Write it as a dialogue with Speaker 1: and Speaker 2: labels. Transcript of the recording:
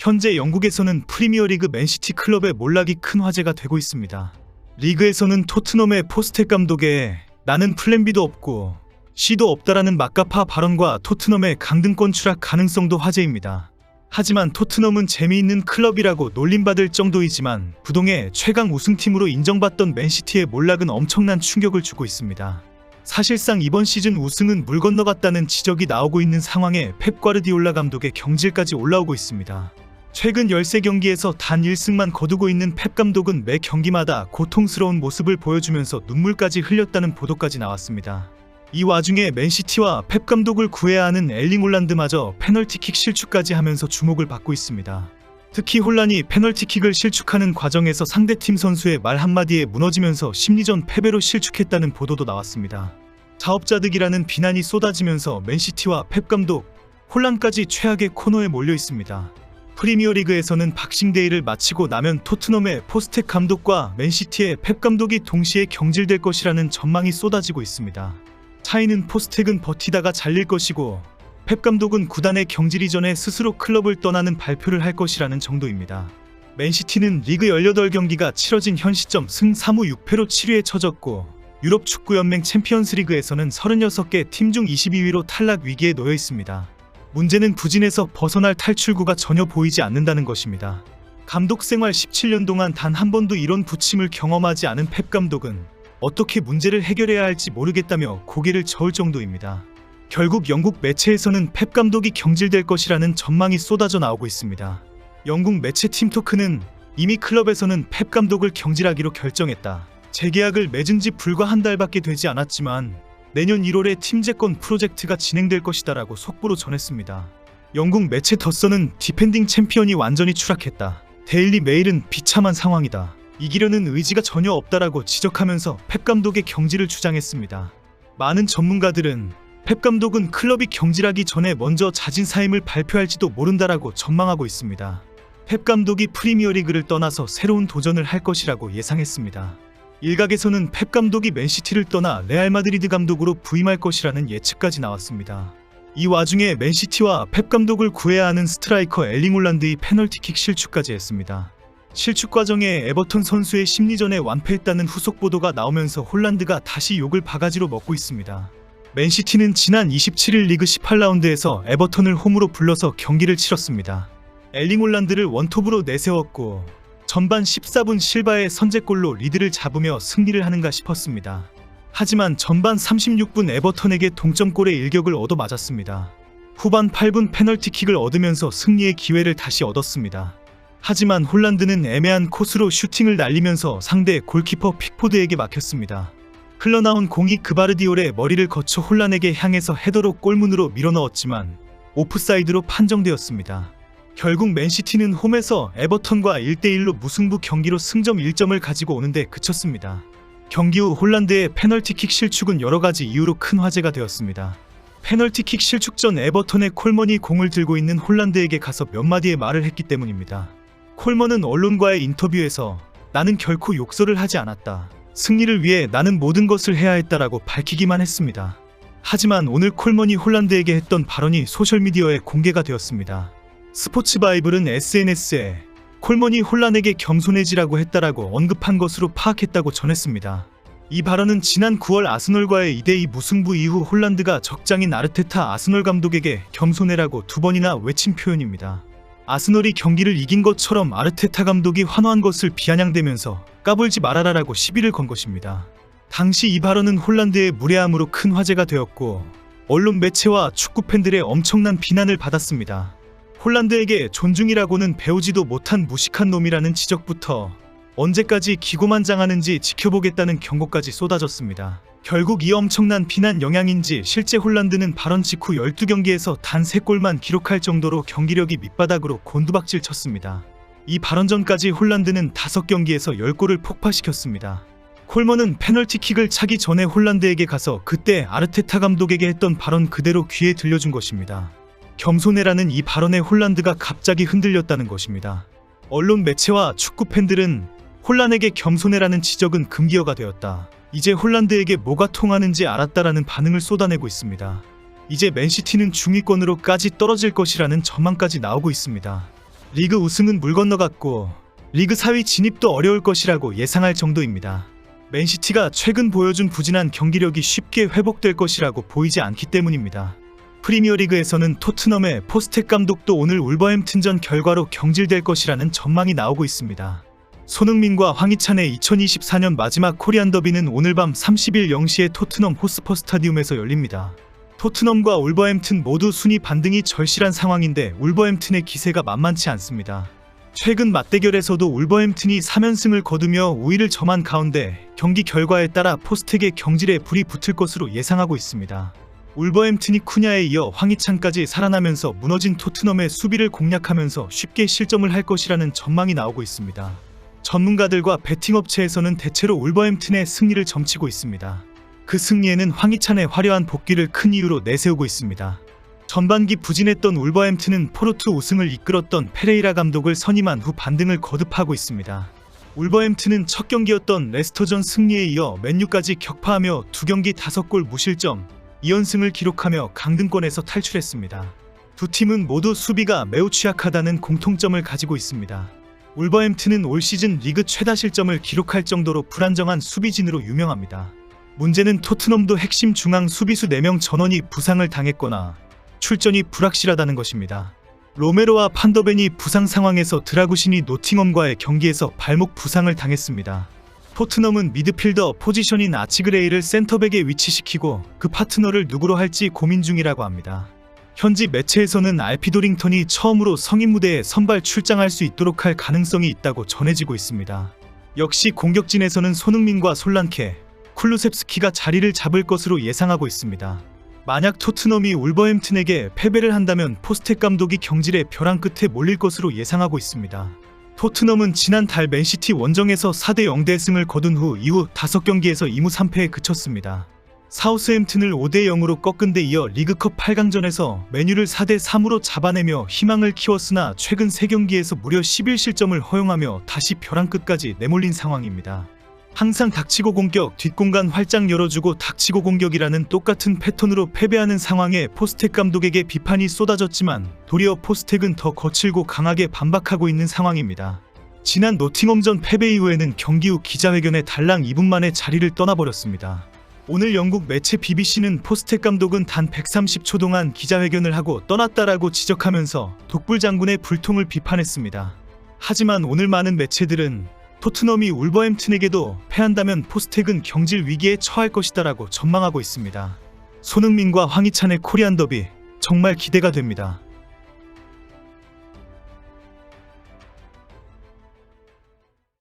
Speaker 1: 현재 영국에서는 프리미어리그 맨시티 클럽의 몰락이 큰 화제가 되고 있습니다. 리그에서는 토트넘의 포스텍 감독의 나는 플랜 B도 없고 C도 없다라는 막가파 발언과 토트넘의 강등권 추락 가능성도 화제입니다. 하지만 토트넘은 재미있는 클럽이라고 놀림받을 정도이지만 부동의 최강 우승팀으로 인정받던 맨시티의 몰락은 엄청난 충격을 주고 있습니다. 사실상 이번 시즌 우승은 물 건너갔다는 지적이 나오고 있는 상황에 펩 과르디올라 감독의 경질까지 올라오고 있습니다. 최근 13경기에서 단 1승만 거두고 있는 펩 감독은 매 경기마다 고통스러운 모습을 보여주면서 눈물까지 흘렸다는 보도까지 나왔습니다. 이 와중에 맨시티와 펩 감독을 구해야 하는 엘링 홀란드마저 페널티킥 실축까지 하면서 주목을 받고 있습니다. 특히 홀란이 페널티킥을 실축하는 과정에서 상대팀 선수의 말 한마디에 무너지면서 심리전 패배로 실축했다는 보도도 나왔습니다. 자업자득이라는 비난이 쏟아지면서 맨시티와 펩 감독, 홀란까지 최악의 코너에 몰려 있습니다. 프리미어리그에서는 박싱데이를 마치고 나면 토트넘의 포스텍 감독과 맨시티의 펩 감독이 동시에 경질될 것이라는 전망이 쏟아지고 있습니다. 차이는 포스텍은 버티다가 잘릴 것이고 펩 감독은 구단의 경질 이전에 스스로 클럽을 떠나는 발표를 할 것이라는 정도입니다. 맨시티는 리그 18경기가 치러진 현 시점 승 3무 6패로 7위에 처졌고 유럽 축구연맹 챔피언스리그에서는 36개 팀 중 22위로 탈락 위기에 놓여 있습니다. 문제는 부진에서 벗어날 탈출구가 전혀 보이지 않는다는 것입니다. 감독 생활 17년 동안 단 한 번도 이런 부침을 경험하지 않은 펩 감독은 어떻게 문제를 해결해야 할지 모르겠다며 고개를 저을 정도입니다. 결국 영국 매체에서는 펩 감독이 경질될 것이라는 전망이 쏟아져 나오고 있습니다. 영국 매체 팀토크는 이미 클럽에서는 펩 감독을 경질하기로 결정했다. 재계약을 맺은 지 불과 한 달밖에 되지 않았지만 내년 1월에 팀제권 프로젝트가 진행될 것이다라고 속보로 전했습니다. 영국 매체 더선은 디펜딩 챔피언이 완전히 추락했다. 데일리 메일은 비참한 상황이다. 이기려는 의지가 전혀 없다라고 지적하면서 펩 감독의 경질을 주장했습니다. 많은 전문가들은 펩 감독은 클럽이 경질하기 전에 먼저 자진 사임을 발표할지도 모른다라고 전망하고 있습니다. 펩 감독이 프리미어리그를 떠나서 새로운 도전을 할 것이라고 예상했습니다. 일각에서는 펩 감독이 맨시티를 떠나 레알 마드리드 감독으로 부임할 것이라는 예측까지 나왔습니다. 이 와중에 맨시티와 펩 감독을 구해야 하는 스트라이커 엘링 홀란드의 페널티킥 실축까지 했습니다. 실축 과정에 에버턴 선수의 심리전에 완패했다는 후속 보도가 나오면서 홀란드가 다시 욕을 바가지로 먹고 있습니다. 맨시티는 지난 27일 리그 18라운드에서 에버턴을 홈으로 불러서 경기를 치렀습니다. 엘링 홀란드를 원톱으로 내세웠고 전반 14분 실바의 선제골로 리드를 잡으며 승리를 하는가 싶었습니다. 하지만 전반 36분 에버턴에게 동점골의 일격을 얻어맞았습니다. 후반 8분 페널티킥을 얻으면서 승리의 기회를 다시 얻었습니다. 하지만 홀란드는 애매한 코스로 슈팅을 날리면서 상대 골키퍼 픽포드에게 막혔습니다. 흘러나온 공이 그바르디올의 머리를 거쳐 홀란에게 향해서 헤더로 골문으로 밀어넣었지만 오프사이드로 판정되었습니다. 결국 맨시티는 홈에서 에버턴과 1대1로 무승부 경기로 승점 1점을 가지고 오는데 그쳤습니다. 경기 후 홀란드의 페널티킥 실축은 여러가지 이유로 큰 화제가 되었습니다. 페널티킥 실축 전 에버턴의 콜먼이 공을 들고 있는 홀란드에게 가서 몇 마디의 말을 했기 때문입니다. 콜먼은 언론과의 인터뷰에서 나는 결코 욕설을 하지 않았다. 승리를 위해 나는 모든 것을 해야 했다라고 밝히기만 했습니다. 하지만 오늘 콜먼이 홀란드에게 했던 발언이 소셜미디어에 공개가 되었습니다. 스포츠바이블은 SNS에 콜먼이 홀란에게 겸손해지라고 했다라고 언급한 것으로 파악했다고 전했습니다. 이 발언은 지난 9월 아스널과의 2대2 무승부 이후 홀란드가 적장인 아르테타 아스널 감독에게 겸손해라고 2번이나 외친 표현입니다. 아스널이 경기를 이긴 것처럼 아르테타 감독이 환호한 것을 비아냥대면서 까불지 말아라라고 시비를 건 것입니다. 당시 이 발언은 홀란드의 무례함으로 큰 화제가 되었고 언론 매체와 축구 팬들의 엄청난 비난을 받았습니다. 홀란드에게 존중이라고는 배우지도 못한 무식한 놈이라는 지적부터 언제까지 기고만장하는지 지켜보겠다는 경고까지 쏟아졌습니다. 결국 이 엄청난 비난 영향인지 실제 홀란드는 발언 직후 12경기에서 단 3골만 기록할 정도로 경기력이 밑바닥으로 곤두박질 쳤습니다. 이 발언 전까지 홀란드는 5경기에서 10골을 폭파시켰습니다. 콜먼은 페널티킥을 차기 전에 홀란드에게 가서 그때 아르테타 감독에게 했던 발언 그대로 귀에 들려준 것입니다. 겸손해라는 이 발언에 홀란드가 갑자기 흔들렸다는 것입니다. 언론 매체와 축구 팬들은 홀란에게 겸손해라는 지적은 금기어가 되었다. 이제 홀란드에게 뭐가 통하는지 알았다라는 반응을 쏟아내고 있습니다. 이제 맨시티는 중위권으로까지 떨어질 것이라는 전망까지 나오고 있습니다. 리그 우승은 물 건너갔고 리그 4위 진입도 어려울 것이라고 예상할 정도입니다. 맨시티가 최근 보여준 부진한 경기력이 쉽게 회복될 것이라고 보이지 않기 때문입니다. 프리미어리그에서는 토트넘의 포스텍 감독도 오늘 울버햄튼전 결과로 경질될 것이라는 전망이 나오고 있습니다. 손흥민과 황희찬의 2024년 마지막 코리안 더비는 오늘 밤 30일 0시에 토트넘 호스퍼 스타디움에서 열립니다. 토트넘과 울버햄튼 모두 순위 반등이 절실한 상황인데 울버햄튼의 기세가 만만치 않습니다. 최근 맞대결에서도 울버햄튼이 3연승을 거두며 우위를 점한 가운데 경기 결과에 따라 포스텍의 경질에 불이 붙을 것으로 예상하고 있습니다. 울버햄튼이 쿠냐에 이어 황희찬까지 살아나면서 무너진 토트넘의 수비를 공략하면서 쉽게 실점을 할 것이라는 전망이 나오고 있습니다. 전문가들과 베팅업체에서는 대체로 울버햄튼의 승리를 점치고 있습니다. 그 승리에는 황희찬의 화려한 복귀를 큰 이유로 내세우고 있습니다. 전반기 부진했던 울버햄튼은 포르투 우승을 이끌었던 페레이라 감독을 선임한 후 반등을 거듭하고 있습니다. 울버햄튼은 첫 경기였던 레스터전 승리에 이어 맨유까지 격파하며 2경기 5골 무실점 2연승을 기록하며 강등권에서 탈출했습니다. 두 팀은 모두 수비가 매우 취약하다는 공통점을 가지고 있습니다. 울버햄튼은 올 시즌 리그 최다 실점을 기록할 정도로 불안정한 수비진으로 유명합니다. 문제는 토트넘도 핵심 중앙 수비수 4명 전원이 부상을 당했거나 출전이 불확실하다는 것입니다. 로메로와 판더벤이 부상 상황에서 드라구신이 노팅엄과의 경기에서 발목 부상을 당했습니다. 토트넘은 미드필더 포지션인 아치그레이를 센터백에 위치시키고 그 파트너를 누구로 할지 고민 중이라고 합니다. 현지 매체에서는 알피도링턴이 처음으로 성인 무대에 선발 출장할 수 있도록 할 가능성이 있다고 전해지고 있습니다. 역시 공격진에서는 손흥민과 솔란케, 쿨루셉스키가 자리를 잡을 것으로 예상하고 있습니다. 만약 토트넘이 울버햄튼에게 패배를 한다면 포스텍 감독이 경질의 벼랑 끝에 몰릴 것으로 예상하고 있습니다. 토트넘은 지난달 맨시티 원정에서 4대0 대승을 거둔 후 이후 5경기에서 2무 3패에 그쳤습니다. 사우스햄튼을 5대0으로 꺾은 데 이어 리그컵 8강전에서 맨유를 4대3으로 잡아내며 희망을 키웠으나 최근 3경기에서 무려 11실점을 허용하며 다시 벼랑 끝까지 내몰린 상황입니다. 항상 닥치고 공격, 뒷공간 활짝 열어주고 닥치고 공격이라는 똑같은 패턴으로 패배하는 상황에 포스텍 감독에게 비판이 쏟아졌지만 도리어 포스텍은 더 거칠고 강하게 반박하고 있는 상황입니다. 지난 노팅엄전 패배 이후에는 경기 후 기자회견에 달랑 2분 만에 자리를 떠나버렸습니다. 오늘 영국 매체 BBC는 포스텍 감독은 단 130초 동안 기자회견을 하고 떠났다라고 지적하면서 독불장군의 불통을 비판했습니다. 하지만 오늘 많은 매체들은 토트넘이 울버햄튼에게도 패한다면 포스텍은 경질 위기에 처할 것이다라고 전망하고 있습니다. 손흥민과 황희찬의 코리안 더비 정말 기대가 됩니다.